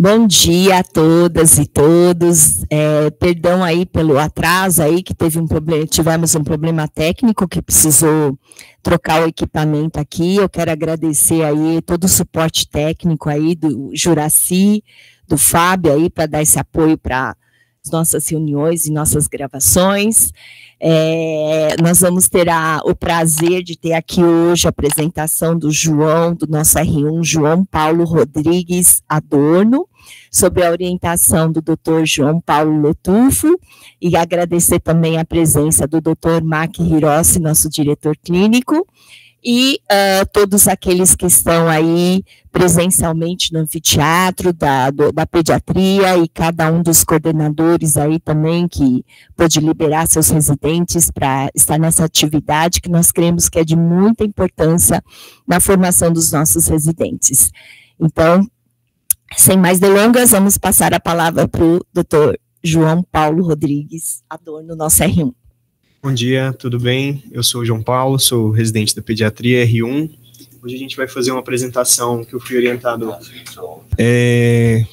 Bom dia a todas e todos. Perdão aí pelo atraso aí, que tivemos um problema técnico que precisou trocar o equipamento aqui. Eu quero agradecer aí todo o suporte técnico aí do Juraci, do Fábio aí, para dar esse apoio para as nossas reuniões e nossas gravações. Nós vamos ter o prazer de ter aqui hoje a apresentação do nosso R1, João Paulo Rodrigues Adorno, sobre a orientação do Dr. João Paulo Lotufo, e agradecer também a presença do Dr. Maki Hirossi, nosso diretor clínico, e todos aqueles que estão aí presencialmente no anfiteatro da pediatria, e cada um dos coordenadores aí também que pôde liberar seus residentes para estar nessa atividade que nós cremos que é de muita importância na formação dos nossos residentes. Então, sem mais delongas, vamos passar a palavra para o Dr. João Paulo Rodrigues Adorno, nosso R1. Bom dia, tudo bem? Eu sou o João Paulo, sou residente da pediatria R1. Hoje a gente vai fazer uma apresentação que eu fui orientado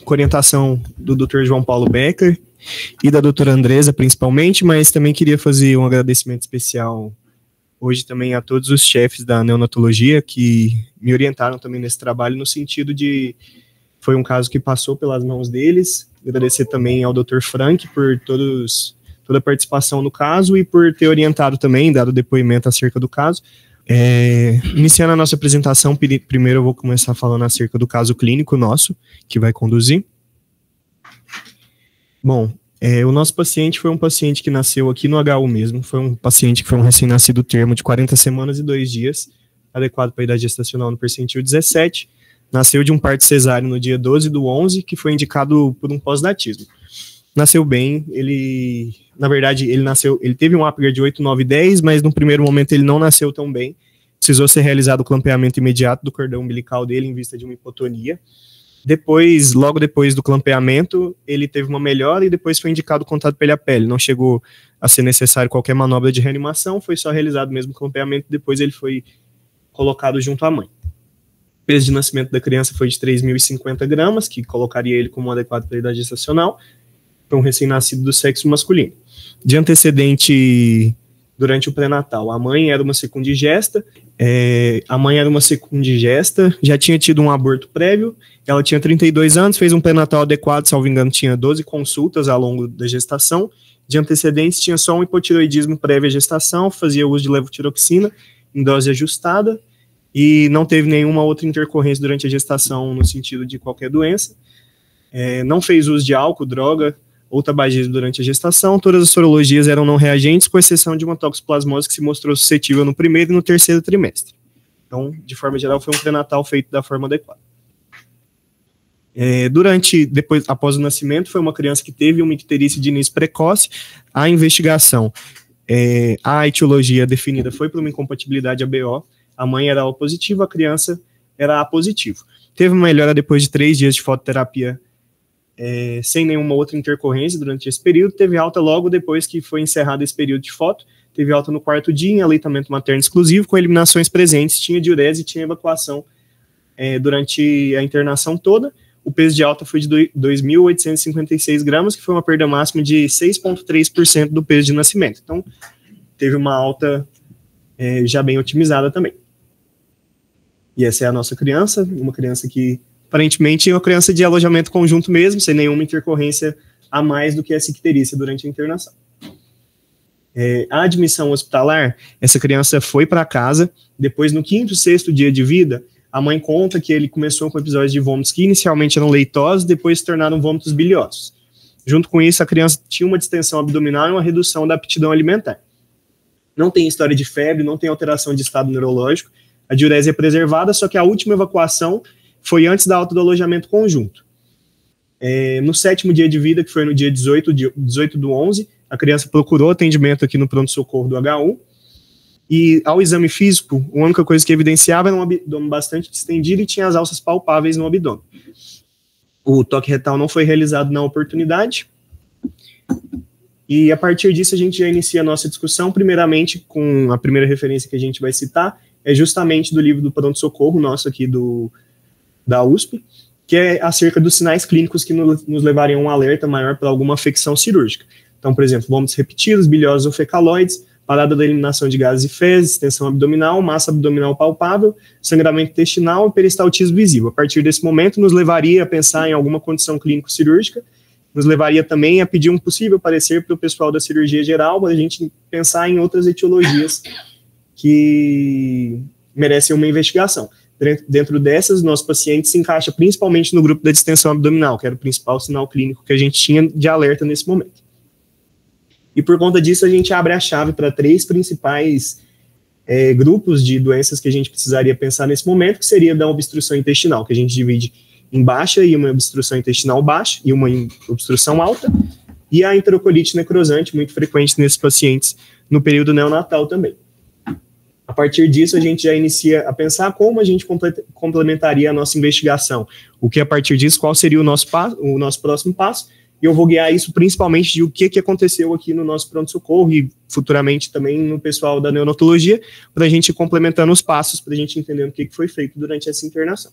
com orientação do Dr. João Paulo Becker e da doutora Andresa, principalmente, mas também queria fazer um agradecimento especial hoje também a todos os chefes da neonatologia que me orientaram também nesse trabalho, no sentido de, foi um caso que passou pelas mãos deles. Agradecer também ao Dr. Frank por toda a participação no caso e por ter orientado também, dado depoimento acerca do caso. Iniciando a nossa apresentação, primeiro eu vou começar falando acerca do caso clínico nosso, que vai conduzir. Bom, o nosso paciente foi um paciente que nasceu aqui no HU mesmo, foi um paciente que foi um recém-nascido termo de 40 semanas e 2 dias, adequado para a idade gestacional no percentil 17, nasceu de um parto cesáreo no dia 12/11, que foi indicado por um pós-natismo. Nasceu bem, ele teve um Apgar de 8, 9 e 10, mas no primeiro momento ele não nasceu tão bem. Precisou ser realizado o clampeamento imediato do cordão umbilical dele em vista de uma hipotonia. Logo depois do clampeamento, ele teve uma melhora e depois foi indicado o contato pele a pele. Não chegou a ser necessário qualquer manobra de reanimação, foi só realizado mesmo o clampeamento, depois ele foi colocado junto à mãe. O peso de nascimento da criança foi de 3.050 gramas, que colocaria ele como adequado para a idade gestacional. Foi um recém-nascido do sexo masculino. De antecedente, durante o pré-natal, a mãe era uma secundigesta, já tinha tido um aborto prévio, ela tinha 32 anos, fez um pré-natal adequado, salvo engano, tinha 12 consultas ao longo da gestação. De antecedentes, tinha só um hipotireoidismo prévio à gestação, fazia uso de levotiroxina em dose ajustada, e não teve nenhuma outra intercorrência durante a gestação no sentido de qualquer doença. Não fez uso de álcool, droga ou tabagismo durante a gestação. Todas as sorologias eram não reagentes, com exceção de uma toxoplasmose que se mostrou suscetível no primeiro e no terceiro trimestre. Então, de forma geral, foi um pré-natal feito da forma adequada. Após o nascimento, foi uma criança que teve uma icterícia de início precoce. A investigação, a etiologia definida foi por uma incompatibilidade ABO. A mãe era O positivo, a criança era A positivo. Teve uma melhora depois de 3 dias de fototerapia sem nenhuma outra intercorrência durante esse período. Teve alta logo depois que foi encerrado esse período de foto. Teve alta no 4º dia em aleitamento materno exclusivo, com eliminações presentes, tinha diurese e tinha evacuação durante a internação toda. O peso de alta foi de 2.856 gramas, que foi uma perda máxima de 6,3% do peso de nascimento. Então, teve uma alta já bem otimizada também. E essa é a nossa criança, uma criança que aparentemente é uma criança de alojamento conjunto mesmo, sem nenhuma intercorrência a mais do que essa icterícia durante a internação. A admissão hospitalar, essa criança foi para casa, depois no 5º, 6º dia de vida, a mãe conta que ele começou com episódios de vômitos que inicialmente eram leitosos, depois se tornaram vômitos biliosos. Junto com isso, a criança tinha uma distensão abdominal e uma redução da aptidão alimentar. Não tem história de febre, não tem alteração de estado neurológico, a diurese é preservada, só que a última evacuação foi antes da alta do alojamento conjunto. No 7º dia de vida, que foi no dia 18/11, a criança procurou atendimento aqui no pronto-socorro do HU, e ao exame físico, a única coisa que evidenciava era um abdômen bastante distendido e tinha as alças palpáveis no abdômen. O toque retal não foi realizado na oportunidade, e a partir disso a gente já inicia a nossa discussão, primeiramente com a primeira referência que a gente vai citar, é justamente do livro do pronto-socorro nosso aqui da USP, que é acerca dos sinais clínicos que nos levariam a um alerta maior para alguma afecção cirúrgica. Então, por exemplo, vômitos repetidos, bilioses ou fecaloides, parada da eliminação de gases e fezes, extensão abdominal, massa abdominal palpável, sangramento intestinal e peristaltismo visível. A partir desse momento, nos levaria a pensar em alguma condição clínico-cirúrgica, nos levaria também a pedir um possível parecer para o pessoal da cirurgia geral, para a gente pensar em outras etiologias que merecem uma investigação. Dentro dessas, nosso paciente se encaixa principalmente no grupo da distensão abdominal, que era o principal sinal clínico que a gente tinha de alerta nesse momento. E por conta disso, a gente abre a chave para 3 principais grupos de doenças que a gente precisaria pensar nesse momento, que seria da obstrução intestinal, que a gente divide em baixa e uma obstrução intestinal baixa e uma obstrução alta, e a enterocolite necrosante, muito frequente nesses pacientes no período neonatal também. A partir disso, a gente já inicia a pensar como a gente complementaria a nossa investigação. O que, a partir disso, qual seria o nosso próximo passo? E eu vou guiar isso principalmente de o que aconteceu aqui no nosso pronto-socorro e futuramente também no pessoal da neonatologia, para a gente ir complementando os passos, para a gente entender o que foi feito durante essa internação.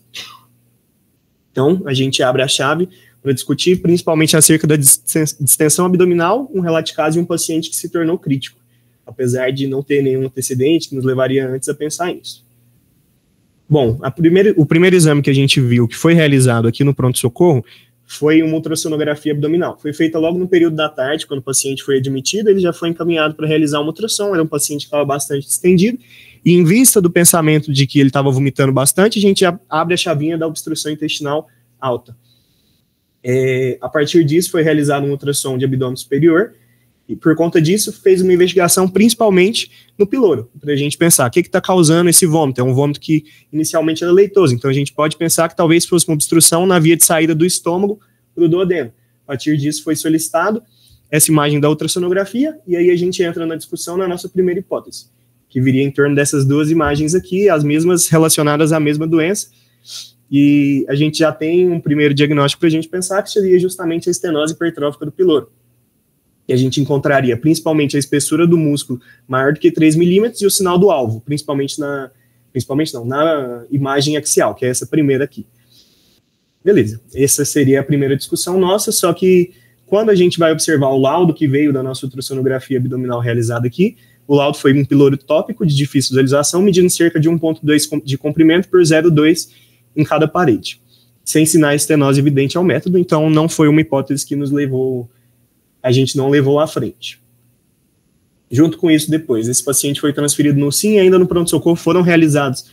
Então, a gente abre a chave para discutir principalmente acerca da distensão abdominal, um relato de caso de um paciente que se tornou crítico, apesar de não ter nenhum antecedente que nos levaria antes a pensar nisso. Bom, o primeiro exame que a gente viu que foi realizado aqui no pronto-socorro foi uma ultrassonografia abdominal. Foi feita logo no período da tarde, quando o paciente foi admitido, ele já foi encaminhado para realizar uma ultrassom, era um paciente que estava bastante distendido, e em vista do pensamento de que ele estava vomitando bastante, a gente abre a chavinha da obstrução intestinal alta. A partir disso, foi realizado um ultrassom de abdômen superior, e por conta disso, fez uma investigação principalmente no piloro, para a gente pensar o que está causando esse vômito. É um vômito que inicialmente era leitoso, então a gente pode pensar que talvez fosse uma obstrução na via de saída do estômago para o duodeno. A partir disso, foi solicitado essa imagem da ultrassonografia, e aí a gente entra na discussão na nossa primeira hipótese, que viria em torno dessas 2 imagens aqui, as mesmas relacionadas à mesma doença, e a gente já tem um primeiro diagnóstico para a gente pensar que seria justamente a estenose hipertrófica do piloro. E a gente encontraria principalmente a espessura do músculo maior do que 3 milímetros e o sinal do alvo, na imagem axial, que é essa primeira aqui. Beleza, essa seria a primeira discussão nossa, só que quando a gente vai observar o laudo que veio da nossa ultrassonografia abdominal realizada aqui, o laudo foi um piloro tópico de difícil visualização, medindo cerca de 1,2 de comprimento por 0,2 em cada parede, sem sinais de estenose evidente ao método, então não foi uma hipótese que a gente não levou à frente. Junto com isso, depois, esse paciente foi transferido no SIM, e ainda no pronto-socorro foram realizadas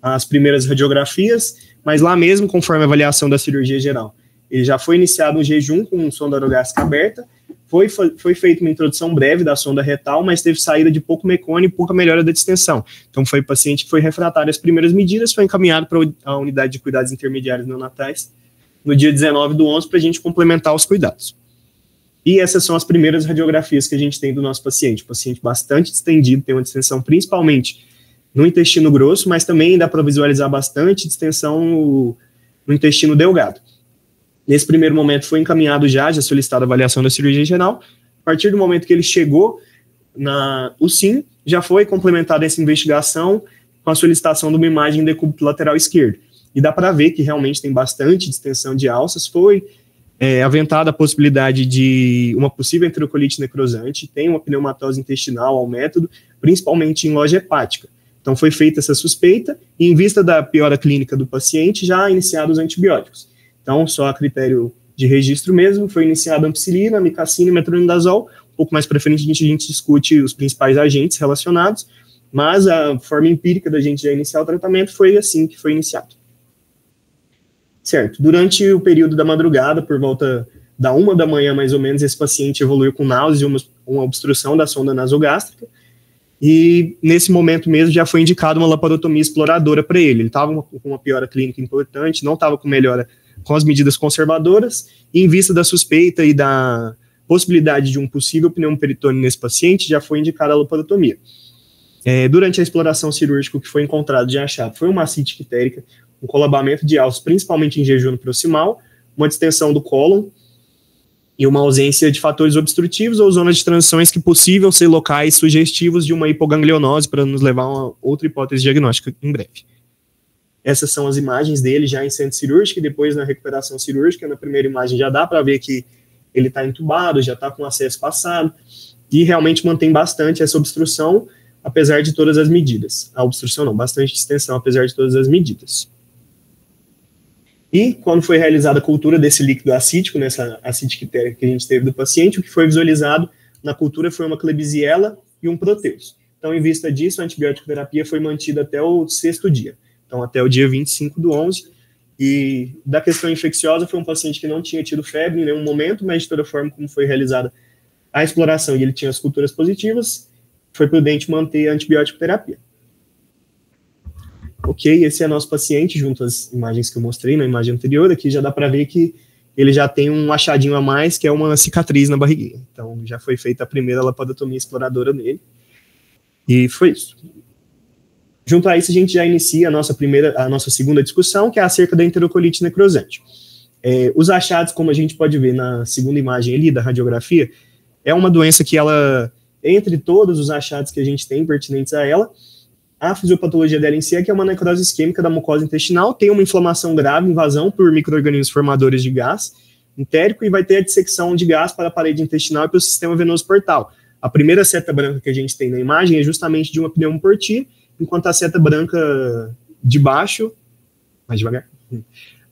as primeiras radiografias, mas lá mesmo, conforme a avaliação da cirurgia geral, ele já foi iniciado um jejum com sonda orogástrica aberta, foi feita uma introdução breve da sonda retal, mas teve saída de pouco mecônio e pouca melhora da distensão. Então foi o paciente que foi refratário às primeiras medidas, foi encaminhado para a unidade de cuidados intermediários neonatais no dia 19/11 para a gente complementar os cuidados. E essas são as primeiras radiografias que a gente tem do nosso paciente. O paciente bastante distendido, tem uma distensão principalmente no intestino grosso, mas também dá para visualizar bastante distensão no intestino delgado. Nesse primeiro momento foi encaminhado já solicitado a avaliação da cirurgia geral. A partir do momento que ele chegou na UCIM, já foi complementada essa investigação com a solicitação de uma imagem de decúbito lateral esquerdo. E dá para ver que realmente tem bastante distensão de alças, foi aventada a possibilidade de uma possível enterocolite necrosante, tem uma pneumatose intestinal ao método, principalmente em loja hepática. Então foi feita essa suspeita e em vista da piora clínica do paciente, já iniciados os antibióticos. Então, só a critério de registro mesmo, foi iniciada ampicilina, amicacina e metronidazol. Um pouco mais para frente a gente discute os principais agentes relacionados, mas a forma empírica da gente já iniciar o tratamento foi assim que foi iniciado. Certo, durante o período da madrugada, por volta da 1 da manhã mais ou menos, esse paciente evoluiu com náusea e uma obstrução da sonda nasogástrica, e nesse momento mesmo já foi indicada uma laparotomia exploradora para ele. Ele estava com uma piora clínica importante, não estava com melhora com as medidas conservadoras, e em vista da suspeita e da possibilidade de um possível pneumoperitônio nesse paciente, já foi indicada a laparotomia. Durante a exploração cirúrgica, o que foi encontrado de achado foi uma ascite ictérica, um colabamento de alças, principalmente em jejum proximal, uma distensão do cólon e uma ausência de fatores obstrutivos ou zonas de transições que possível ser locais sugestivos de uma hipoganglionose, para nos levar a uma outra hipótese diagnóstica em breve. Essas são as imagens dele já em centro cirúrgico e depois na recuperação cirúrgica. Na primeira imagem já dá para ver que ele está entubado, já está com acesso passado, e realmente mantém bastante essa obstrução, apesar de todas as medidas. A obstrução não, bastante distensão, apesar de todas as medidas. E quando foi realizada a cultura desse líquido acítico, nessa acidiquitéria que a gente teve do paciente, o que foi visualizado na cultura foi uma Klebsiella e um Proteus. Então, em vista disso, a antibiótico terapia foi mantida até o 6º dia, então até o dia 25/11. E da questão infecciosa, foi um paciente que não tinha tido febre em nenhum momento, mas de toda forma, como foi realizada a exploração e ele tinha as culturas positivas, foi prudente manter a antibiótico terapia. Ok, esse é nosso paciente, junto às imagens que eu mostrei na imagem anterior. Aqui já dá para ver que ele já tem um achadinho a mais, que é uma cicatriz na barriguinha. Então, já foi feita a primeira laparotomia exploradora nele. E foi isso. Junto a isso, a gente já inicia a nossa segunda discussão, que é acerca da enterocolite necrosante. Os achados, como a gente pode ver na segunda imagem ali da radiografia, é uma doença que ela, entre todos os achados que a gente tem pertinentes a ela, a fisiopatologia dela em si é que é uma necrose isquêmica da mucosa intestinal, tem uma inflamação grave, invasão por micro-organismos formadores de gás entérico, e vai ter a dissecção de gás para a parede intestinal e para o sistema venoso portal. A primeira seta branca que a gente tem na imagem é justamente de uma pneumoportia, enquanto a seta branca de baixo, mais devagar,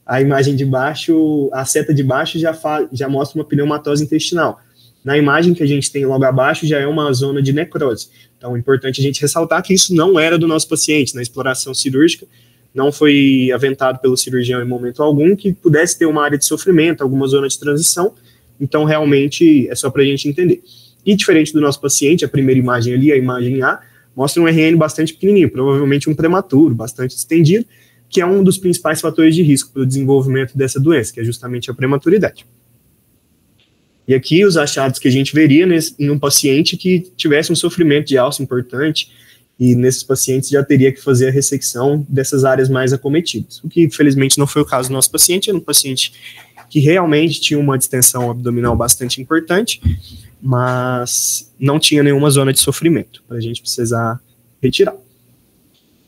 a imagem de baixo, a seta de baixo já mostra uma pneumatose intestinal. Na imagem que a gente tem logo abaixo já é uma zona de necrose. Então é importante a gente ressaltar que isso não era do nosso paciente. Na exploração cirúrgica não foi aventado pelo cirurgião em momento algum que pudesse ter uma área de sofrimento, alguma zona de transição. Então realmente é só para a gente entender. E diferente do nosso paciente, a primeira imagem ali, a imagem A, mostra um RN bastante pequenininho, provavelmente um prematuro, bastante estendido, que é um dos principais fatores de risco para o desenvolvimento dessa doença, que é justamente a prematuridade. E aqui os achados que a gente veria em um paciente que tivesse um sofrimento de alça importante, e nesses pacientes já teria que fazer a ressecção dessas áreas mais acometidas. O que, infelizmente, não foi o caso do nosso paciente, era um paciente que realmente tinha uma distensão abdominal bastante importante, mas não tinha nenhuma zona de sofrimento, para a gente precisar retirar.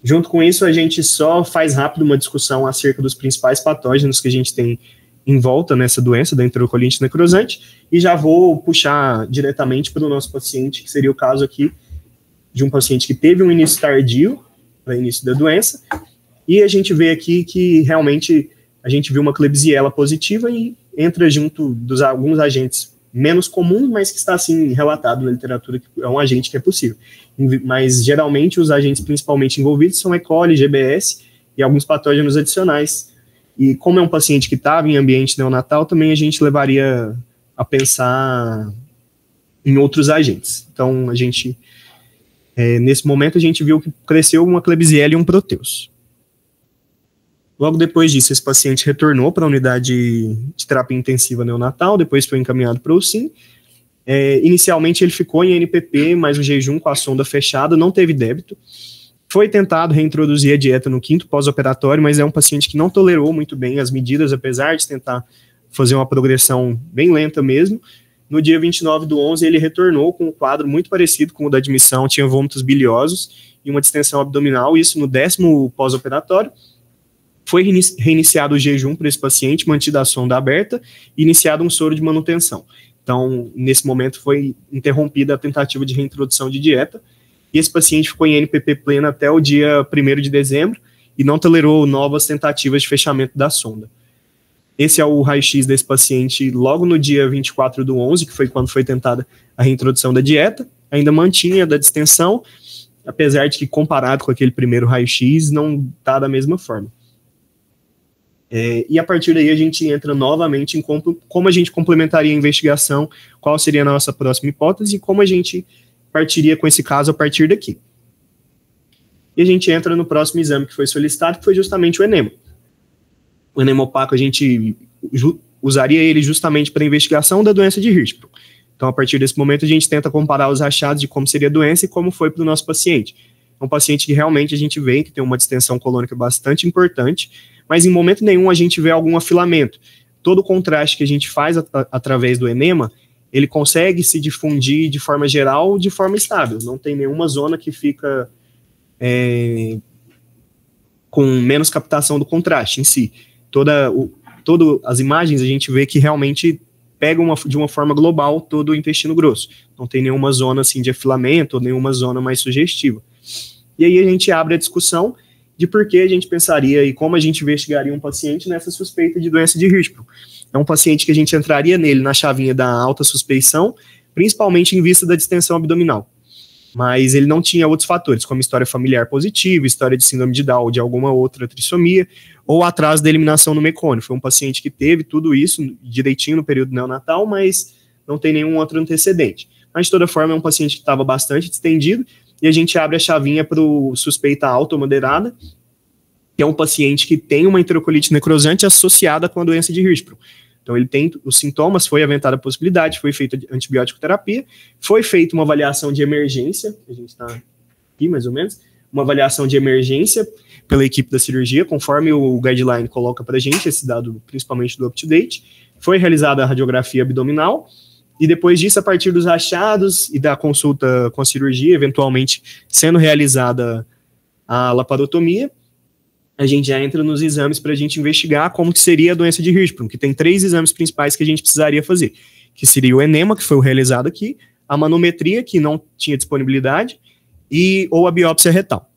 Junto com isso, a gente só faz rápido uma discussão acerca dos principais patógenos que a gente tem em volta nessa doença da enterocolite necrosante, e já vou puxar diretamente para o nosso paciente, que seria o caso aqui de um paciente que teve um início tardio, para início da doença, e a gente vê aqui que realmente a gente viu uma Klebsiella positiva e entra junto dos alguns agentes menos comuns, mas que está assim relatado na literatura que é um agente que é possível. Mas geralmente os agentes principalmente envolvidos são E. coli, GBS e alguns patógenos adicionais. E como é um paciente que estava em ambiente neonatal, também a gente levaria a pensar em outros agentes. Então, a gente, nesse momento, a gente viu que cresceu uma Klebsiella e um Proteus. Logo depois disso, esse paciente retornou para a unidade de terapia intensiva neonatal, depois foi encaminhado para o UCIM. Inicialmente, ele ficou em NPP, mas o jejum com a sonda fechada não teve débito. Foi tentado reintroduzir a dieta no 5º pós-operatório, mas é um paciente que não tolerou muito bem as medidas, apesar de tentar fazer uma progressão bem lenta mesmo. No dia 29/11, ele retornou com um quadro muito parecido com o da admissão, tinha vômitos biliosos e uma distensão abdominal, isso no 10º pós-operatório. Foi reiniciado o jejum para esse paciente, mantida a sonda aberta e iniciado um soro de manutenção. Então, nesse momento, foi interrompida a tentativa de reintrodução de dieta, e esse paciente ficou em NPP plena até o dia 1º de dezembro e não tolerou novas tentativas de fechamento da sonda. Esse é o raio-x desse paciente logo no dia 24/11, que foi quando foi tentada a reintrodução da dieta, ainda mantinha da distensão, apesar de que comparado com aquele primeiro raio-x não está da mesma forma. E a partir daí a gente entra novamente em como a gente complementaria a investigação, qual seria a nossa próxima hipótese e como a gente partiria com esse caso a partir daqui. E a gente entra no próximo exame que foi solicitado, que foi justamente o enema. O enema opaco a gente usaria ele justamente para a investigação da doença de Hirschsprung. Então, a partir desse momento, a gente tenta comparar os achados de como seria a doença e como foi para o nosso paciente. É um paciente que realmente a gente vê que tem uma distensão colônica bastante importante, mas em momento nenhum a gente vê algum afilamento. Todo o contraste que a gente faz através do enema, ele consegue se difundir de forma geral, de forma estável. Não tem nenhuma zona que fica com menos captação do contraste em si. Todas as imagens a gente vê que realmente pega de uma forma global todo o intestino grosso. Não tem nenhuma zona assim de afilamento, ou nenhuma zona mais sugestiva. E aí a gente abre a discussão de por que a gente pensaria e como a gente investigaria um paciente nessa suspeita de doença de Hirschsprung. É um paciente que a gente entraria nele na chavinha da alta suspeição, principalmente em vista da distensão abdominal. Mas ele não tinha outros fatores, como história familiar positiva, história de síndrome de Down ou de alguma outra trissomia, ou atraso da eliminação no mecônio. Foi um paciente que teve tudo isso direitinho no período neonatal, mas não tem nenhum outro antecedente. Mas, de toda forma, é um paciente que estava bastante distendido, e a gente abre a chavinha para o suspeita alta ou moderada, que é um paciente que tem uma enterocolite necrosante associada com a doença de Hirschsprung. Então, ele tem os sintomas, foi aventada a possibilidade, foi feita antibiótico terapia, foi feita uma avaliação de emergência, a gente está aqui mais ou menos, uma avaliação de emergência pela equipe da cirurgia, conforme o guideline coloca para a gente, esse dado principalmente do UpToDate, foi realizada a radiografia abdominal, e depois disso, a partir dos achados e da consulta com a cirurgia, eventualmente sendo realizada a laparotomia, a gente já entra nos exames para a gente investigar como que seria a doença de Hirschsprung, que tem 3 exames principais que a gente precisaria fazer, que seria o enema, que foi o realizado aqui, a manometria, que não tinha disponibilidade, ou a biópsia retal,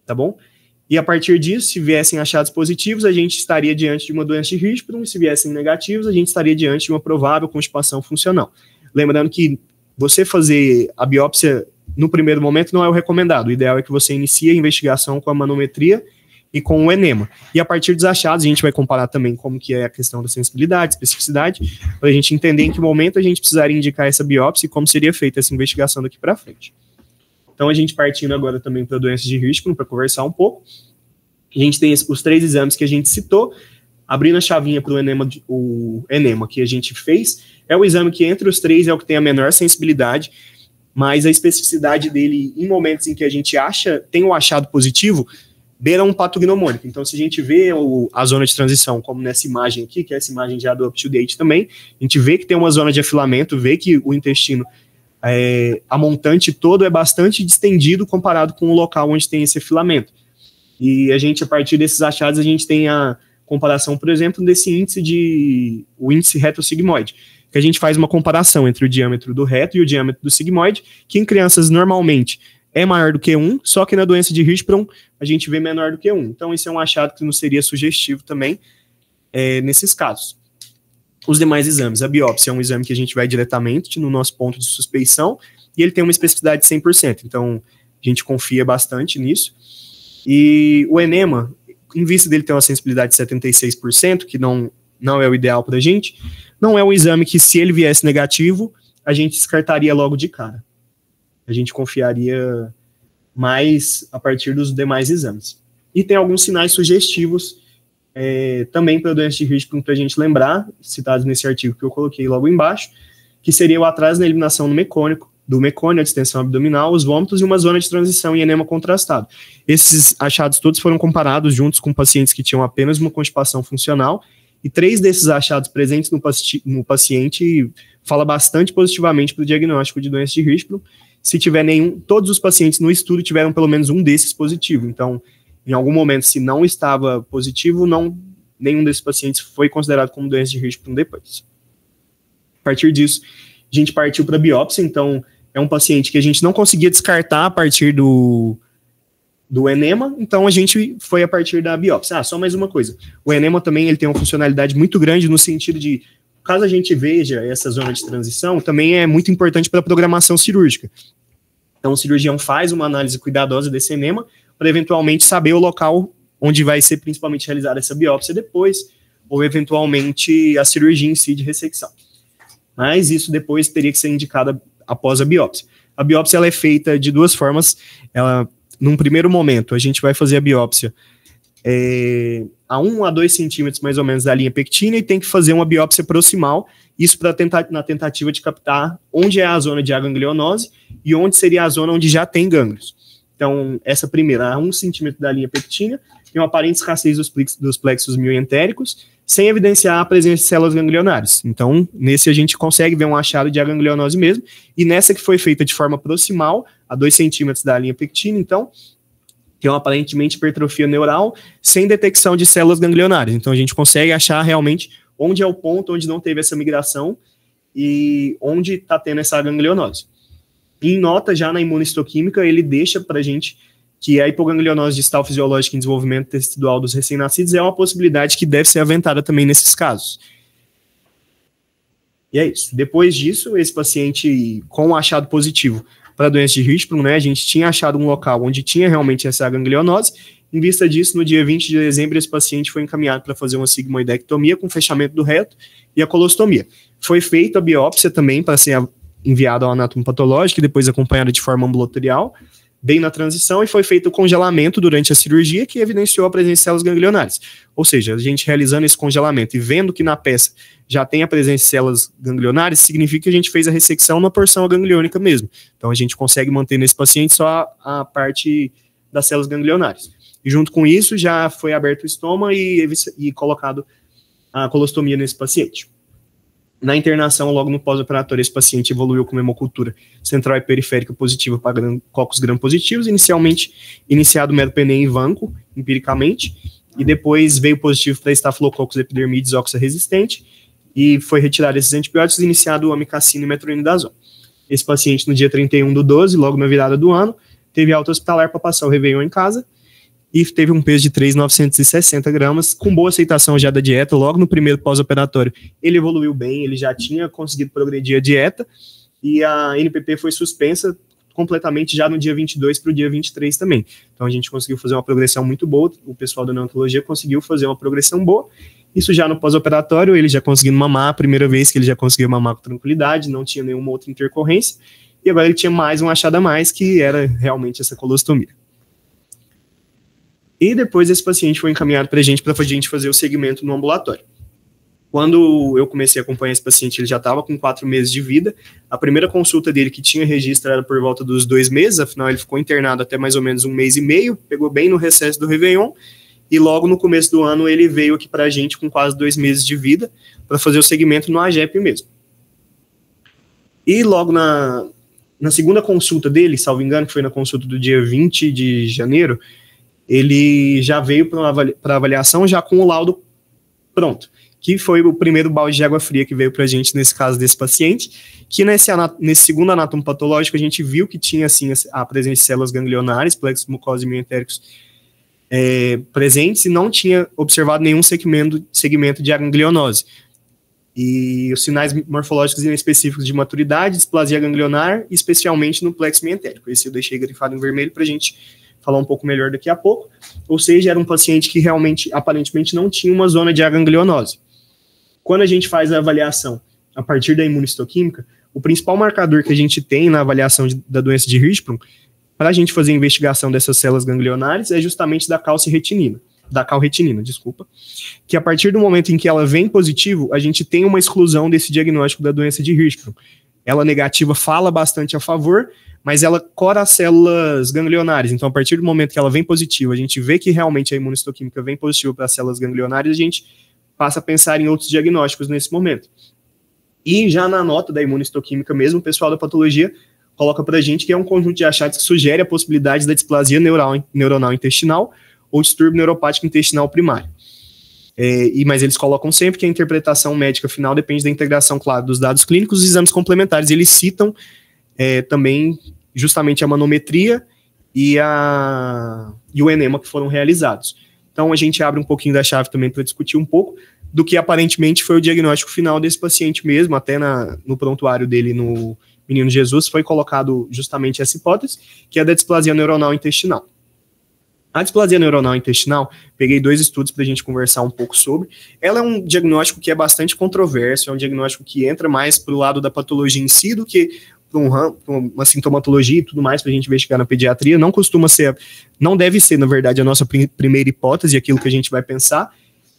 tá bom? E a partir disso, se viessem achados positivos, a gente estaria diante de uma doença de Hirschsprung, se viessem negativos, a gente estaria diante de uma provável constipação funcional. Lembrando que você fazer a biópsia no primeiro momento não é o recomendado, o ideal é que você inicie a investigação com a manometria e com o enema. E a partir dos achados, a gente vai comparar também como que é a questão da sensibilidade, especificidade, para a gente entender em que momento a gente precisaria indicar essa biópsia e como seria feita essa investigação daqui para frente. Então, a gente partindo agora também para a doença de Hirschsprung, para conversar um pouco, a gente tem os 3 exames que a gente citou, abrindo a chavinha para o enema que a gente fez, é o exame que entre os 3 é o que tem a menor sensibilidade, mas a especificidade dele, em momentos em que a gente tem um achado positivo, beira um patognomônico. Então, se a gente vê a zona de transição, como nessa imagem aqui, que é essa imagem já do UpToDate também, a gente vê que tem uma zona de afilamento, vê que o intestino, a montante todo é bastante distendido comparado com o local onde tem esse afilamento. E a gente, a partir desses achados, a gente tem a comparação, por exemplo, desse índice o índice reto-sigmoide, que a gente faz uma comparação entre o diâmetro do reto e o diâmetro do sigmoide, que em crianças normalmente é maior do que 1, só que na doença de Hirschsprung a gente vê menor do que 1. Então, esse é um achado que não seria sugestivo também nesses casos. Os demais exames, a biópsia é um exame que a gente vai diretamente no nosso ponto de suspeição, e ele tem uma especificidade de 100%, então a gente confia bastante nisso. E o enema, em vista dele ter uma sensibilidade de 76%, que não é o ideal para a gente, não é um exame que, se ele viesse negativo, a gente descartaria logo de cara. A gente confiaria mais a partir dos demais exames. E tem alguns sinais sugestivos também para a doença de Hirschsprung, para a gente lembrar, citados nesse artigo que eu coloquei logo embaixo, que seria o atraso na eliminação do mecônio, a distensão abdominal, os vômitos e uma zona de transição e enema contrastado. Esses achados todos foram comparados juntos com pacientes que tinham apenas uma constipação funcional, e 3 desses achados presentes no paciente fala bastante positivamente para o diagnóstico de doença de Hirschsprung. Se tiver todos os pacientes no estudo tiveram pelo menos um desses positivo. Então, em algum momento, se não estava positivo, nenhum desses pacientes foi considerado como doença de Hirschsprung depois. A partir disso, a gente partiu para a biópsia. Então, é um paciente que a gente não conseguia descartar a partir do enema, então a gente foi a partir da biópsia. Só mais uma coisa. O enema também ele tem uma funcionalidade muito grande no sentido de, caso a gente veja essa zona de transição, também é muito importante para a programação cirúrgica. Então, o cirurgião faz uma análise cuidadosa desse enema para eventualmente saber o local onde vai ser principalmente realizada essa biópsia depois, ou eventualmente a cirurgia em si de ressecção. Mas isso depois teria que ser indicado após a biópsia. A biópsia ela é feita de 2 formas. Num primeiro momento, a gente vai fazer a biópsia a 1 a 2 centímetros mais ou menos da linha pectina e tem que fazer uma biópsia proximal, isso na tentativa de captar onde é a zona de aganglionose e onde seria a zona onde já tem gânglios. Então, essa primeira, a 1 centímetro da linha pectina, tem uma aparente escassez dos plexos mioentéricos, sem evidenciar a presença de células ganglionares. Então, nesse a gente consegue ver um achado de aganglionose mesmo, e nessa que foi feita de forma proximal, a 2 centímetros da linha pectina, então, que é uma aparentemente hipertrofia neural, sem detecção de células ganglionares. Então a gente consegue achar realmente onde é o ponto onde não teve essa migração e onde está tendo essa ganglionose. Em nota, já na imunistoquímica, ele deixa para a gente que a hipoganglionose distal fisiológica em desenvolvimento tecidual dos recém-nascidos é uma possibilidade que deve ser aventada também nesses casos. E é isso. Depois disso, esse paciente com o achado positivo para a doença de Hirschsprung, né, a gente tinha achado um local onde tinha realmente essa ganglionose. Em vista disso, no dia 20 de dezembro, esse paciente foi encaminhado para fazer uma sigmoidectomia com fechamento do reto e a colostomia. Foi feita a biópsia também para ser enviada ao anatomopatológico e depois acompanhada de forma ambulatorial, bem na transição, e foi feito o congelamento durante a cirurgia, que evidenciou a presença de células ganglionares. Ou seja, a gente realizando esse congelamento e vendo que na peça já tem a presença de células ganglionares, significa que a gente fez a ressecção na porção gangliônica mesmo. Então a gente consegue manter nesse paciente só a parte das células ganglionares. E junto com isso, já foi aberto o estômago e colocado a colostomia nesse paciente. Na internação, logo no pós-operatório, esse paciente evoluiu com uma hemocultura central e periférica positiva para cocos gram-positivos, inicialmente iniciado meropenem e vanco, empiricamente, e depois veio positivo para Staphylococcus epidermidis oxa-resistente, e foi retirado esses antibióticos e iniciado o amicacina e metronidazol. Esse paciente, no dia 31/12, logo na virada do ano, teve alta hospitalar para passar o Réveillon em casa, e teve um peso de 3.960 gramas, com boa aceitação já da dieta, logo no primeiro pós-operatório. Ele evoluiu bem, ele já tinha conseguido progredir a dieta, e a NPP foi suspensa completamente já no dia 22 para o dia 23 também. Então a gente conseguiu fazer uma progressão muito boa, o pessoal da neonatologia conseguiu fazer uma progressão boa, isso já no pós-operatório, ele já conseguiu mamar, a primeira vez que ele já conseguiu mamar com tranquilidade, não tinha nenhuma outra intercorrência, e agora ele tinha mais um achado a mais, que era realmente essa colostomia. E depois esse paciente foi encaminhado para a gente fazer o segmento no ambulatório. Quando eu comecei a acompanhar esse paciente, ele já estava com 4 meses de vida. A primeira consulta dele que tinha registro era por volta dos 2 meses, afinal ele ficou internado até mais ou menos 1 mês e meio, pegou bem no recesso do Réveillon, e logo no começo do ano ele veio aqui para a gente com quase 2 meses de vida, para fazer o segmento no AGEP mesmo. E logo na segunda consulta dele, salvo engano, que foi na consulta do dia 20 de janeiro, ele já veio para avaliação já com o laudo pronto, que foi o primeiro balde de água fria que veio para a gente nesse caso desse paciente, que nesse segundo anátomo patológico a gente viu que tinha assim a presença de células ganglionares, plexos mucosos e mioentéricos presentes, e não tinha observado nenhum segmento de ganglionose. E os sinais morfológicos específicos de maturidade, displasia ganglionar, especialmente no plexo mioentérico. Esse eu deixei grifado em vermelho para a gente falar um pouco melhor daqui a pouco, ou seja, era um paciente que realmente, aparentemente, não tinha uma zona de aganglionose. Quando a gente faz a avaliação a partir da imunistoquímica, o principal marcador que a gente tem na avaliação da doença de Hirschsprung, para a gente fazer a investigação dessas células ganglionares, é justamente da calretinina, que a partir do momento em que ela vem positivo, a gente tem uma exclusão desse diagnóstico da doença de Hirschsprung. Ela negativa fala bastante a favor, mas ela cora as células ganglionares. Então, a partir do momento que ela vem positiva, a gente vê que realmente a imunistoquímica vem positiva para as células ganglionares, a gente passa a pensar em outros diagnósticos nesse momento. E já na nota da imunistoquímica mesmo, o pessoal da patologia coloca para a gente que é um conjunto de achados que sugere a possibilidade da displasia neuronal intestinal ou distúrbio neuropático intestinal primário. Mas eles colocam sempre que a interpretação médica final depende da integração, claro, dos dados clínicos e exames complementares. E eles citam também justamente a manometria e o enema que foram realizados. Então a gente abre um pouquinho da chave também para discutir um pouco do que aparentemente foi o diagnóstico final desse paciente mesmo, até no prontuário dele no Menino Jesus foi colocado justamente essa hipótese, que é da displasia neuronal intestinal. A displasia neuronal intestinal, peguei 2 estudos para a gente conversar um pouco sobre. Ela é um diagnóstico que é bastante controverso, é um diagnóstico que entra mais para o lado da patologia em si do que para uma sintomatologia e tudo mais para a gente investigar na pediatria. Não deve ser, na verdade, a nossa primeira hipótese, aquilo que a gente vai pensar,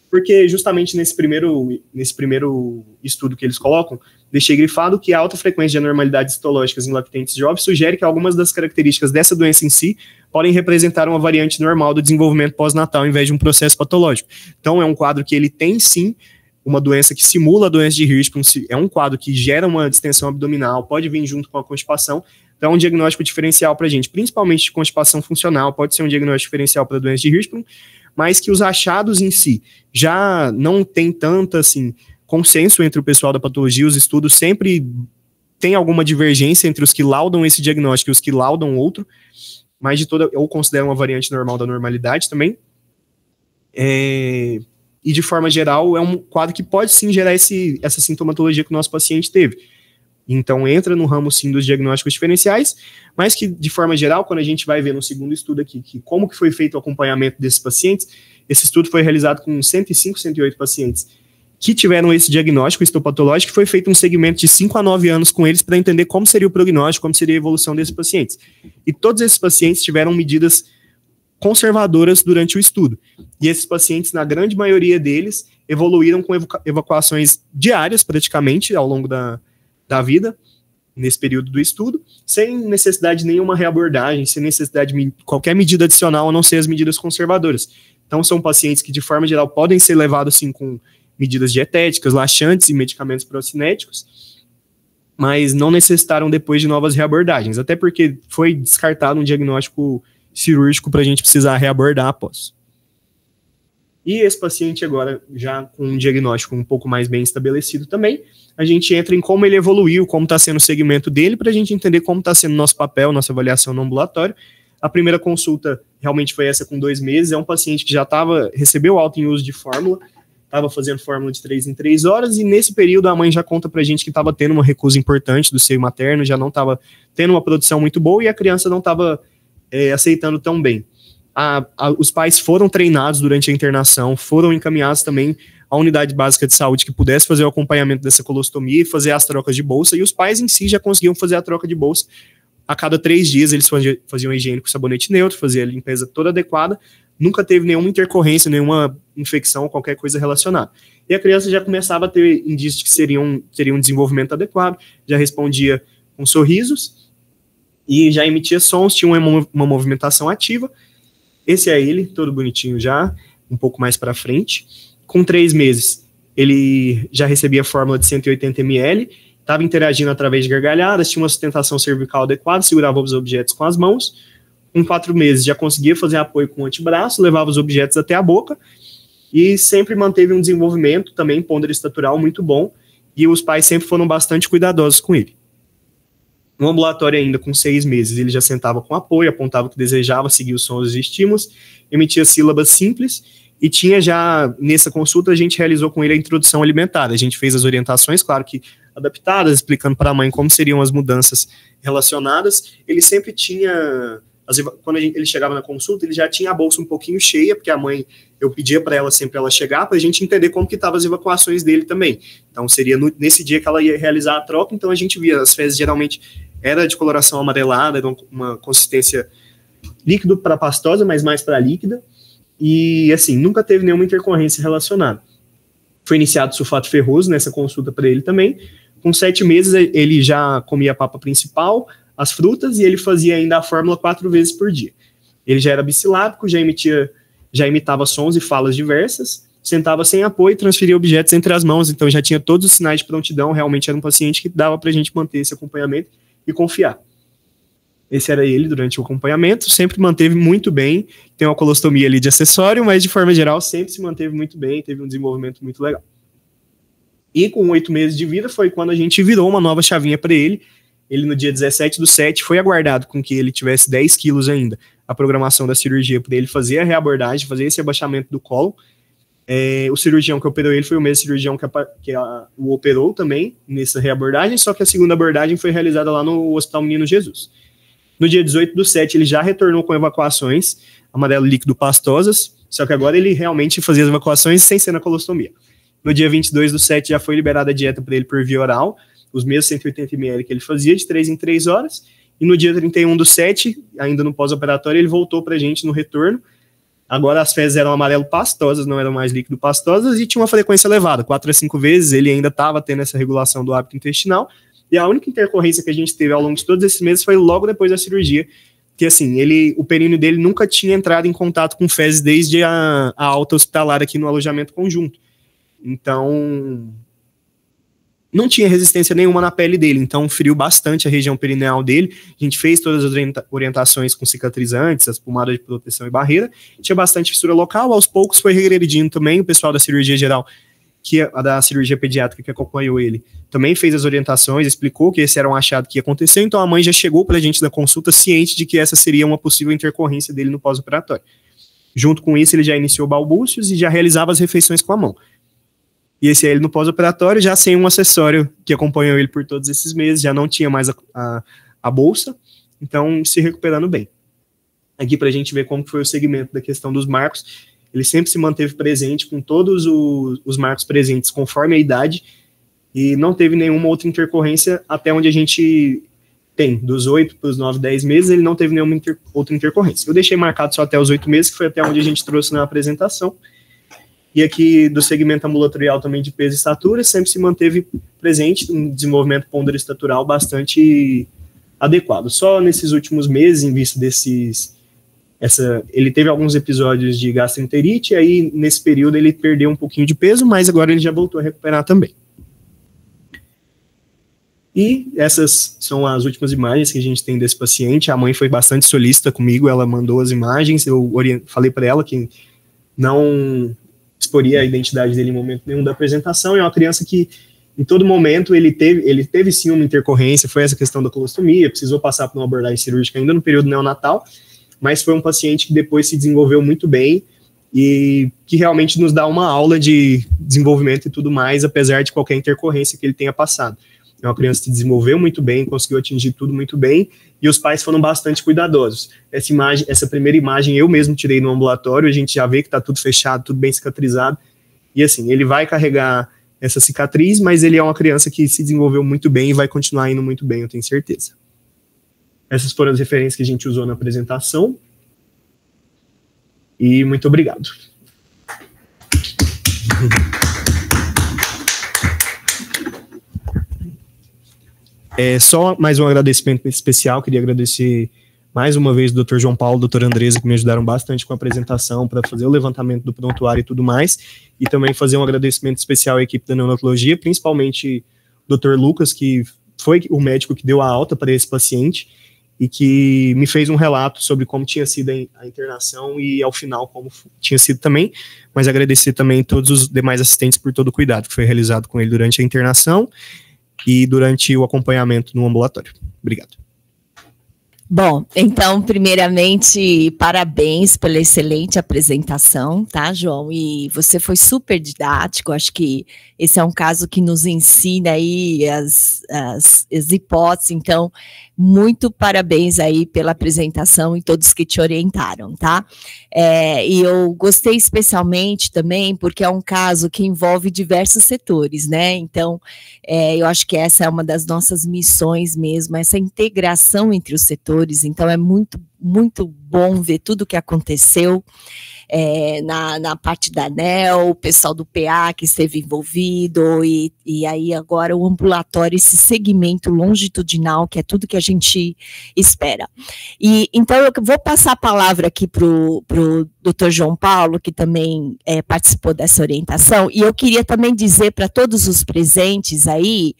porque justamente nesse primeiro estudo que eles colocam, deixei grifado que a alta frequência de anormalidades histológicas em lactentes jovens sugere que algumas das características dessa doença em si podem representar uma variante normal do desenvolvimento pós-natal, em vez de um processo patológico. Então, é um quadro que ele tem, sim, uma doença que simula a doença de Hirschsprung, é um quadro que gera uma distensão abdominal, pode vir junto com a constipação, Então, um diagnóstico diferencial para a gente, principalmente de constipação funcional, pode ser um diagnóstico diferencial para doença de Hirschsprung, mas que os achados em si já não tem tanta, assim, consenso entre o pessoal da patologia, os estudos sempre tem alguma divergência entre os que laudam esse diagnóstico e os que laudam outro, mas de toda, ou consideram uma variante normal da normalidade também. E de forma geral, é um quadro que pode sim gerar essa sintomatologia que o nosso paciente teve. Então entra no ramo sim dos diagnósticos diferenciais, mas que de forma geral, quando a gente vai ver no segundo estudo aqui, que como que foi feito o acompanhamento desses pacientes, esse estudo foi realizado com 105, 108 pacientes que tiveram esse diagnóstico histopatológico, foi feito um segmento de 5 a 9 anos com eles para entender como seria o prognóstico, como seria a evolução desses pacientes. E todos esses pacientes tiveram medidas conservadoras durante o estudo. E esses pacientes, na grande maioria deles, evoluíram com evacuações diárias, praticamente, ao longo da vida, nesse período do estudo, sem necessidade de nenhuma reabordagem, sem necessidade de qualquer medida adicional, a não ser as medidas conservadoras. Então, são pacientes que, de forma geral, podem ser levados, assim, com medidas dietéticas, laxantes e medicamentos procinéticos, mas não necessitaram depois de novas reabordagens, até porque foi descartado um diagnóstico cirúrgico para a gente precisar reabordar após. E esse paciente agora, já com um diagnóstico um pouco mais bem estabelecido também, a gente entra em como ele evoluiu, como está sendo o segmento dele, para a gente entender como está sendo nosso papel, nossa avaliação no ambulatório. A primeira consulta realmente foi essa com 2 meses, é um paciente que já recebeu alta em uso de fórmula, estava fazendo fórmula de 3 em 3 horas, e nesse período a mãe já conta pra gente que estava tendo uma recusa importante do seio materno, já não estava tendo uma produção muito boa, e a criança não estava aceitando tão bem. Os pais foram treinados durante a internação, foram encaminhados também à unidade básica de saúde que pudesse fazer o acompanhamento dessa colostomia e fazer as trocas de bolsa, e os pais em si já conseguiam fazer a troca de bolsa. A cada 3 dias eles faziam higiene com sabonete neutro, faziam a limpeza toda adequada, nunca teve nenhuma intercorrência, nenhuma infecção, qualquer coisa relacionada. E a criança já começava a ter indícios de que teria um desenvolvimento adequado, já respondia com sorrisos e já emitia sons, tinha uma movimentação ativa. Esse é ele, todo bonitinho já, um pouco mais para frente. Com 3 meses, ele já recebia fórmula de 180 ml, estava interagindo através de gargalhadas, tinha uma sustentação cervical adequada, segurava os objetos com as mãos. Com 4 meses já conseguia fazer apoio com o antebraço, levava os objetos até a boca e sempre manteve um desenvolvimento também ponderostatural muito bom, e os pais sempre foram bastante cuidadosos com ele. No ambulatório ainda, com 6 meses, ele já sentava com apoio, apontava o que desejava, seguia os sons e estímulos, emitia sílabas simples, e tinha já, nessa consulta, a gente realizou com ele a introdução alimentar. A gente fez as orientações, claro que adaptadas, explicando para a mãe como seriam as mudanças relacionadas. Ele sempre tinha... Quando ele chegava na consulta, ele já tinha a bolsa um pouquinho cheia, porque a mãe, eu pedia para ela sempre ela chegar, para a gente entender como que estavam as evacuações dele também. Então, seria nesse dia que ela ia realizar a troca, então a gente via, as fezes geralmente era de coloração amarelada, era uma consistência líquido para pastosa, mas mais para líquida, e assim, nunca teve nenhuma intercorrência relacionada. Foi iniciado sulfato ferroso nessa consulta para ele também. Com 7 meses, ele já comia a papa principal, as frutas, e ele fazia ainda a fórmula 4 vezes por dia. Ele já era bissilábico, já imitava sons e falas diversas, sentava sem apoio e transferia objetos entre as mãos, então já tinha todos os sinais de prontidão, realmente era um paciente que dava para a gente manter esse acompanhamento e confiar. Esse era ele durante o acompanhamento, sempre manteve muito bem, tem uma colostomia ali de acessório, mas de forma geral sempre se manteve muito bem, teve um desenvolvimento muito legal. E com 8 meses de vida foi quando a gente virou uma nova chavinha para ele. Ele, no dia 17/7, foi aguardado com que ele tivesse 10 quilos ainda, a programação da cirurgia para ele fazer a reabordagem, fazer esse abaixamento do colo. O cirurgião que operou ele foi o mesmo cirurgião que o operou também nessa reabordagem, só que a segunda abordagem foi realizada lá no Hospital Menino Jesus. No dia 18/7, ele já retornou com evacuações amarelo líquido pastosas, só que agora ele realmente fazia as evacuações sem ser na colostomia. No dia 22/7, já foi liberada a dieta para ele por via oral, os mesmos 180 ml que ele fazia, de 3 em 3 horas, e no dia 31/7, ainda no pós-operatório, ele voltou pra gente no retorno. Agora as fezes eram amarelo pastosas, não eram mais líquido pastosas, e tinha uma frequência elevada, 4 a 5 vezes, ele ainda estava tendo essa regulação do hábito intestinal, e a única intercorrência que a gente teve ao longo de todos esses meses foi logo depois da cirurgia, que assim, o períneo dele nunca tinha entrado em contato com fezes desde a alta hospitalar aqui no alojamento conjunto. Então, não tinha resistência nenhuma na pele dele, então feriu bastante a região perineal dele. A gente fez todas as orientações com cicatrizantes, as pomadas de proteção e barreira, tinha bastante fissura local, aos poucos foi regredindo também. O pessoal da cirurgia geral, da cirurgia pediátrica que acompanhou ele, também fez as orientações, explicou que esse era um achado que ia acontecer, então a mãe já chegou para a gente da consulta ciente de que essa seria uma possível intercorrência dele no pós-operatório. Junto com isso, ele já iniciou balbúcios e já realizava as refeições com a mão. E esse é ele no pós-operatório, já sem um acessório que acompanhou ele por todos esses meses, já não tinha mais a bolsa, então se recuperando bem. Aqui para a gente ver como foi o segmento da questão dos marcos, ele sempre se manteve presente com todos os marcos presentes conforme a idade e não teve nenhuma outra intercorrência até onde a gente tem, dos 8 para os 9, 10 meses, ele não teve nenhuma outra intercorrência. Eu deixei marcado só até os 8 meses, que foi até onde a gente trouxe na apresentação. E aqui do segmento ambulatorial também de peso e estatura, sempre se manteve presente um desenvolvimento ponderostatural bastante adequado. Só nesses últimos meses, em vista ele teve alguns episódios de gastroenterite, e aí nesse período ele perdeu um pouquinho de peso, mas agora ele já voltou a recuperar também. E essas são as últimas imagens que a gente tem desse paciente. A mãe foi bastante solícita comigo, ela mandou as imagens, eu falei para ela que não exporia a identidade dele em momento nenhum da apresentação. É uma criança que, em todo momento, ele teve sim uma intercorrência, foi essa questão da colostomia, precisou passar por uma abordagem cirúrgica ainda no período neonatal, mas foi um paciente que depois se desenvolveu muito bem e que realmente nos dá uma aula de desenvolvimento e tudo mais, apesar de qualquer intercorrência que ele tenha passado. É uma criança que se desenvolveu muito bem, conseguiu atingir tudo muito bem, e os pais foram bastante cuidadosos. Essa primeira imagem eu mesmo tirei no ambulatório, a gente já vê que está tudo fechado, tudo bem cicatrizado, e assim, ele vai carregar essa cicatriz, mas ele é uma criança que se desenvolveu muito bem e vai continuar indo muito bem, eu tenho certeza. Essas foram as referências que a gente usou na apresentação, e muito obrigado. Só mais um agradecimento especial, queria agradecer mais uma vez o Dr. João Paulo, Dr. Andresa, que me ajudaram bastante com a apresentação, para fazer o levantamento do prontuário e tudo mais, e também fazer um agradecimento especial à equipe da neonatologia, principalmente o Dr. Lucas, que foi o médico que deu a alta para esse paciente, e que me fez um relato sobre como tinha sido a internação e, ao final, como tinha sido também, mas agradecer também todos os demais assistentes por todo o cuidado que foi realizado com ele durante a internação, e durante o acompanhamento no ambulatório. Obrigado. Bom, então, primeiramente, parabéns pela excelente apresentação, tá, João? E você foi super didático, acho que esse é um caso que nos ensina aí as hipóteses, então, muito parabéns aí pela apresentação e todos que te orientaram, tá? E eu gostei especialmente também porque é um caso que envolve diversos setores, né? Então, eu acho que essa é uma das nossas missões mesmo, essa integração entre os setores. Então é muito, muito bom ver tudo o que aconteceu na parte da ANEL, o pessoal do PA que esteve envolvido, e aí agora o ambulatório, esse segmento longitudinal, que é tudo que a gente espera. E então eu vou passar a palavra aqui para o Dr. João Paulo, que também participou dessa orientação, e eu queria também dizer para todos os presentes aí,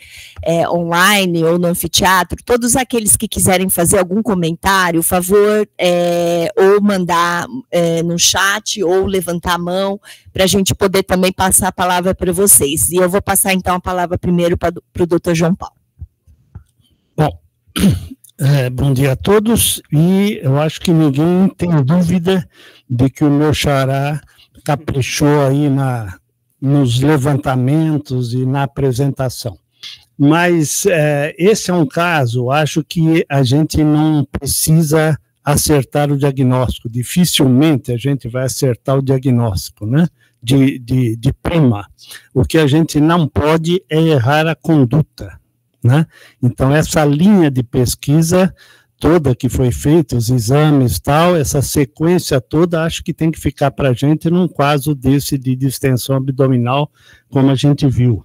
online ou no anfiteatro, todos aqueles que quiserem fazer algum comentário, favor, ou mandar no chat, ou levantar a mão, para a gente poder também passar a palavra para vocês. E eu vou passar, então, a palavra primeiro para o Dr. João Paulo. Bom, bom dia a todos, e eu acho que ninguém tem dúvida de que o meu xará caprichou aí nos levantamentos e na apresentação. Mas esse é um caso, acho que a gente não precisa acertar o diagnóstico, dificilmente a gente vai acertar o diagnóstico, né, de prima. O que a gente não pode é errar a conduta, né? Então essa linha de pesquisa toda que foi feita, os exames tal, essa sequência toda, acho que tem que ficar para a gente num caso desse de distensão abdominal, como a gente viu.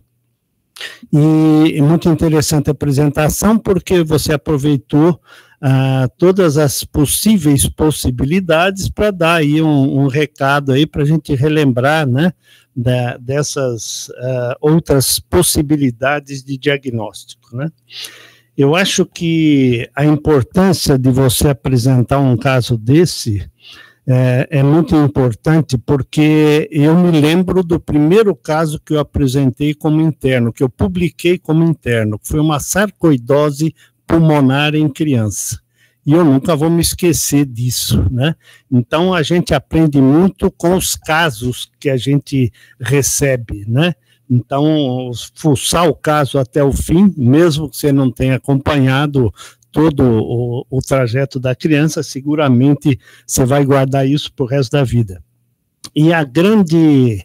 E muito interessante a apresentação, porque você aproveitou todas as possíveis possibilidades para dar aí um recado aí para a gente relembrar, né, dessas outras possibilidades de diagnóstico, né. Eu acho que a importância de você apresentar um caso desse é muito importante, porque eu me lembro do primeiro caso que eu apresentei como interno, que eu publiquei como interno, que foi uma sarcoidose pulmonar em criança. E eu nunca vou me esquecer disso, né? Então, a gente aprende muito com os casos que a gente recebe, né? Então, fuçar o caso até o fim, mesmo que você não tenha acompanhado todo o trajeto da criança, seguramente você vai guardar isso para o resto da vida. E a grande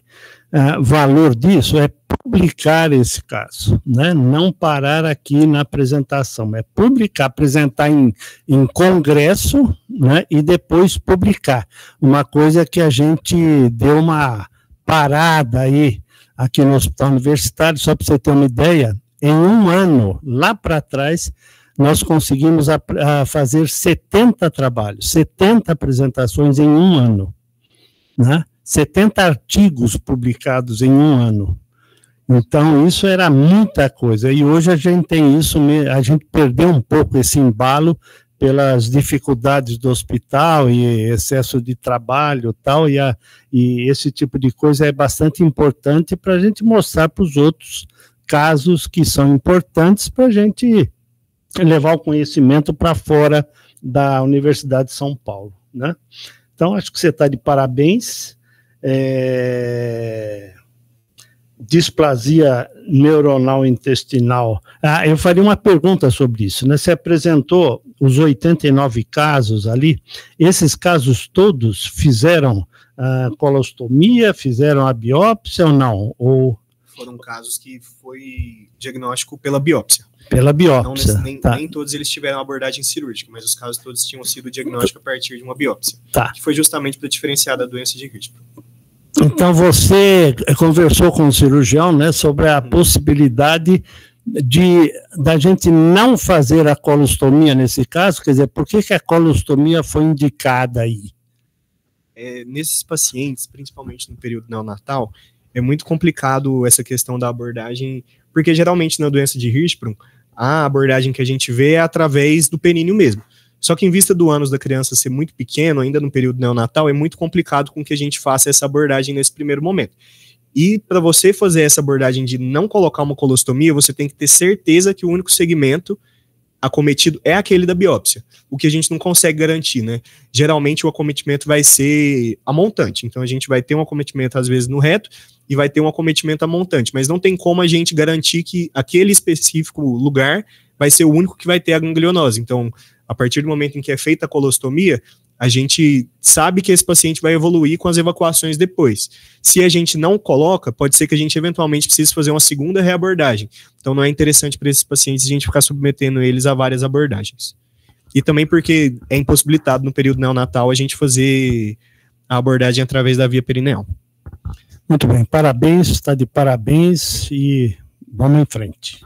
valor disso é publicar esse caso, né? Não parar aqui na apresentação, é publicar, apresentar em congresso, né? E depois publicar. Uma coisa que a gente deu uma parada aí, aqui no Hospital Universitário, só para você ter uma ideia, em um ano, lá para trás, nós conseguimos fazer 70 trabalhos, 70 apresentações em um ano, né? 70 artigos publicados em um ano. Então, isso era muita coisa. E hoje a gente tem isso, a gente perdeu um pouco esse embalo pelas dificuldades do hospital e excesso de trabalho e tal, e esse tipo de coisa é bastante importante para a gente mostrar para os outros casos que são importantes para a gente levar o conhecimento para fora da Universidade de São Paulo, né? Então, acho que você está de parabéns. Displasia neuronal intestinal. Eu faria uma pergunta sobre isso, né? Você apresentou os 89 casos ali, esses casos todos fizeram colostomia, fizeram a biópsia ou não? Foram casos que foi diagnóstico pela biópsia. Pela biópsia. Nem todos eles tiveram abordagem cirúrgica, mas os casos todos tinham sido diagnóstico a partir de uma biópsia. Tá. Que foi justamente para diferenciar da doença de Hirschsprung. Então, você conversou com o cirurgião, né, sobre a possibilidade da gente não fazer a colostomia nesse caso? Quer dizer, por que a colostomia foi indicada aí? Nesses pacientes, principalmente no período neonatal, é muito complicado essa questão da abordagem, porque geralmente na doença de Hirschsprung, a abordagem que a gente vê é através do períneo mesmo. Só que em vista do ânus da criança ser muito pequeno, ainda no período neonatal, é muito complicado com que a gente faça essa abordagem nesse primeiro momento. E para você fazer essa abordagem de não colocar uma colostomia, você tem que ter certeza que o único segmento acometido é aquele da biópsia, o que a gente não consegue garantir, né? Geralmente o acometimento vai ser a montante, então a gente vai ter um acometimento às vezes no reto e vai ter um acometimento a montante, mas não tem como a gente garantir que aquele específico lugar vai ser o único que vai ter a ganglionose. Então, a partir do momento em que é feita a colostomia, a gente sabe que esse paciente vai evoluir com as evacuações depois. Se a gente não coloca, pode ser que a gente eventualmente precise fazer uma segunda reabordagem. Então não é interessante para esses pacientes a gente ficar submetendo eles a várias abordagens. E também porque é impossibilitado no período neonatal a gente fazer a abordagem através da via perineal. Muito bem, parabéns, está de parabéns e vamos em frente.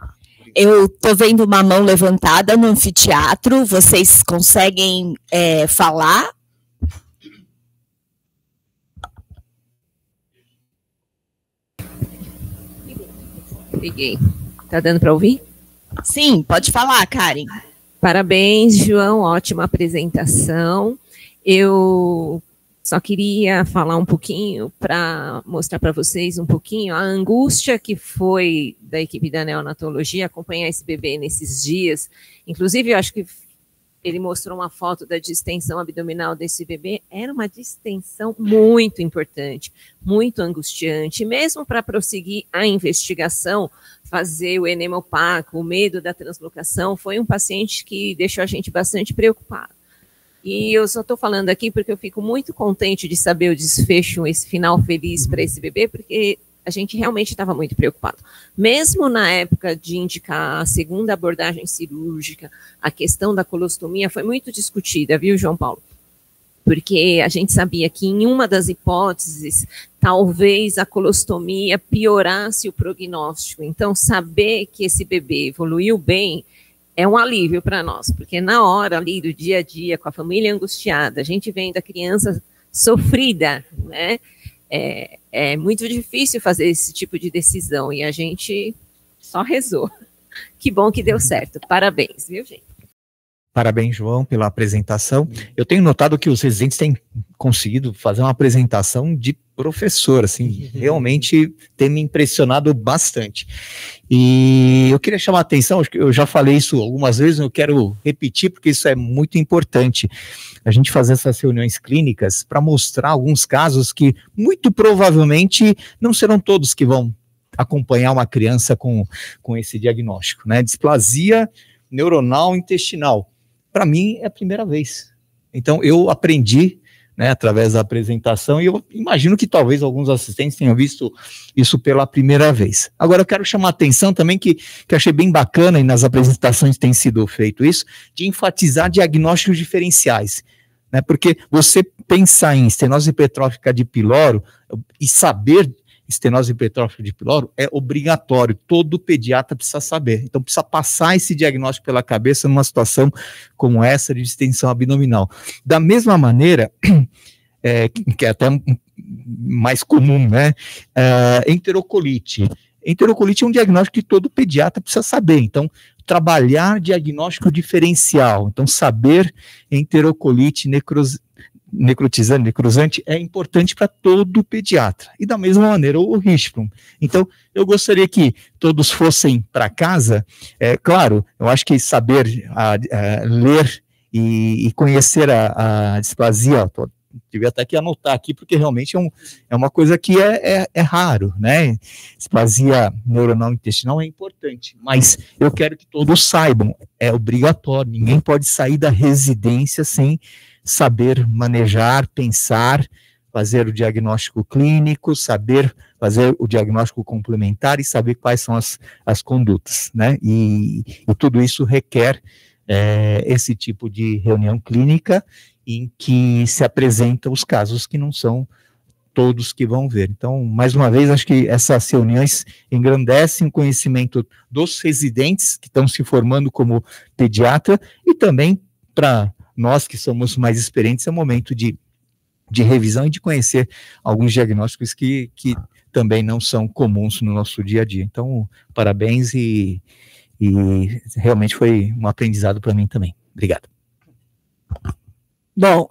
Eu estou vendo uma mão levantada no anfiteatro, vocês conseguem falar? Peguei. Tá dando para ouvir? Sim, pode falar, Karen. Parabéns, João, ótima apresentação. Eu só queria falar um pouquinho para mostrar para vocês um pouquinho a angústia que foi da equipe da neonatologia acompanhar esse bebê nesses dias. Inclusive, eu acho que ele mostrou uma foto da distensão abdominal desse bebê. Era uma distensão muito importante, muito angustiante. Mesmo para prosseguir a investigação, fazer o enema opaco, o medo da translocação, foi um paciente que deixou a gente bastante preocupado. E eu só estou falando aqui porque eu fico muito contente de saber o desfecho, esse final feliz para esse bebê, porque a gente realmente estava muito preocupado. Mesmo na época de indicar a segunda abordagem cirúrgica, a questão da colostomia foi muito discutida, viu, João Paulo? porque a gente sabia que em uma das hipóteses, talvez a colostomia piorasse o prognóstico. Então, saber que esse bebê evoluiu bem é um alívio para nós, porque na hora ali do dia a dia, com a família angustiada, a gente vendo a criança sofrida, né? É muito difícil fazer esse tipo de decisão, e a gente só rezou. Que bom que deu certo. Parabéns, viu, gente? Parabéns, João, pela apresentação. Eu tenho notado que os residentes têm conseguido fazer uma apresentação de professor, assim, realmente tem me impressionado bastante. E eu queria chamar a atenção, acho que eu já falei isso algumas vezes, eu quero repetir, porque isso é muito importante, a gente fazer essas reuniões clínicas para mostrar alguns casos que, muito provavelmente, não serão todos que vão acompanhar uma criança com esse diagnóstico, né? Displasia neuronal intestinal. Para mim, é a primeira vez. Então, eu aprendi, né, através da apresentação, e eu imagino que talvez alguns assistentes tenham visto isso pela primeira vez. Agora, eu quero chamar a atenção também, que achei bem bacana, e nas apresentações tem sido feito isso, de enfatizar diagnósticos diferenciais, né, porque você pensar em estenose hipertrófica de piloro e saber estenose hipertrófica de piloro é obrigatório, todo pediatra precisa saber, então precisa passar esse diagnóstico pela cabeça numa situação como essa de distensão abdominal. Da mesma maneira, que é até mais comum, né, enterocolite. Enterocolite é um diagnóstico que todo pediatra precisa saber, então trabalhar diagnóstico diferencial, então saber enterocolite necrosante é importante para todo pediatra, e da mesma maneira o Hirschsprung. Então, eu gostaria que todos fossem para casa, claro, eu acho que saber ler e conhecer a displasia, tive até que anotar aqui, porque realmente é uma coisa que é raro, né? Displasia neuronal intestinal é importante, mas eu quero que todos saibam, é obrigatório, ninguém pode sair da residência sem saber manejar, pensar, fazer o diagnóstico clínico, saber fazer o diagnóstico complementar e saber quais são as condutas, né? E tudo isso requer esse tipo de reunião clínica em que se apresentam os casos que não são todos que vão ver. Então, mais uma vez, acho que essas reuniões engrandecem o conhecimento dos residentes que estão se formando como pediatra, e também para nós que somos mais experientes, é um momento de revisão e de conhecer alguns diagnósticos que também não são comuns no nosso dia a dia. Então, parabéns, e realmente foi um aprendizado para mim também. Obrigado. Bom,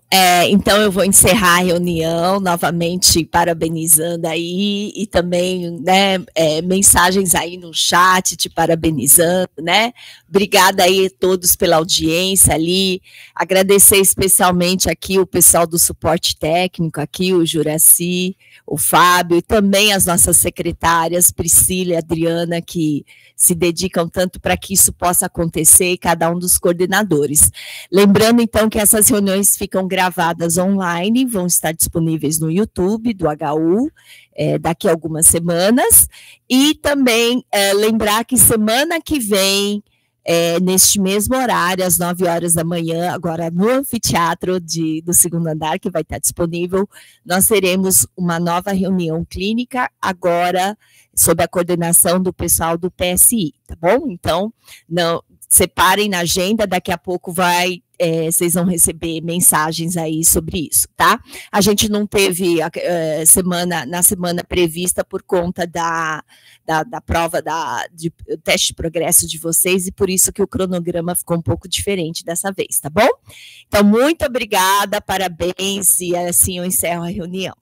então eu vou encerrar a reunião, novamente parabenizando aí, e também, né, mensagens aí no chat te parabenizando, né? Obrigada aí a todos pela audiência ali, agradecer especialmente aqui o pessoal do suporte técnico, aqui o Juraci, o Fábio, e também as nossas secretárias, Priscila e Adriana, que se dedicam tanto para que isso possa acontecer, e cada um dos coordenadores. Lembrando, então, que essas reuniões ficam gravadas online, vão estar disponíveis no YouTube do HU, daqui a algumas semanas, e também lembrar que semana que vem, neste mesmo horário, às 9 horas da manhã, agora no anfiteatro do segundo andar, que vai estar disponível, nós teremos uma nova reunião clínica, agora sob a coordenação do pessoal do PSI, tá bom? Então, não separem na agenda, daqui a pouco vocês vão receber mensagens aí sobre isso, tá? A gente não teve na semana prevista por conta da prova de teste de progresso de vocês, e por isso que o cronograma ficou um pouco diferente dessa vez, tá bom? Então, muito obrigada, parabéns, e assim eu encerro a reunião.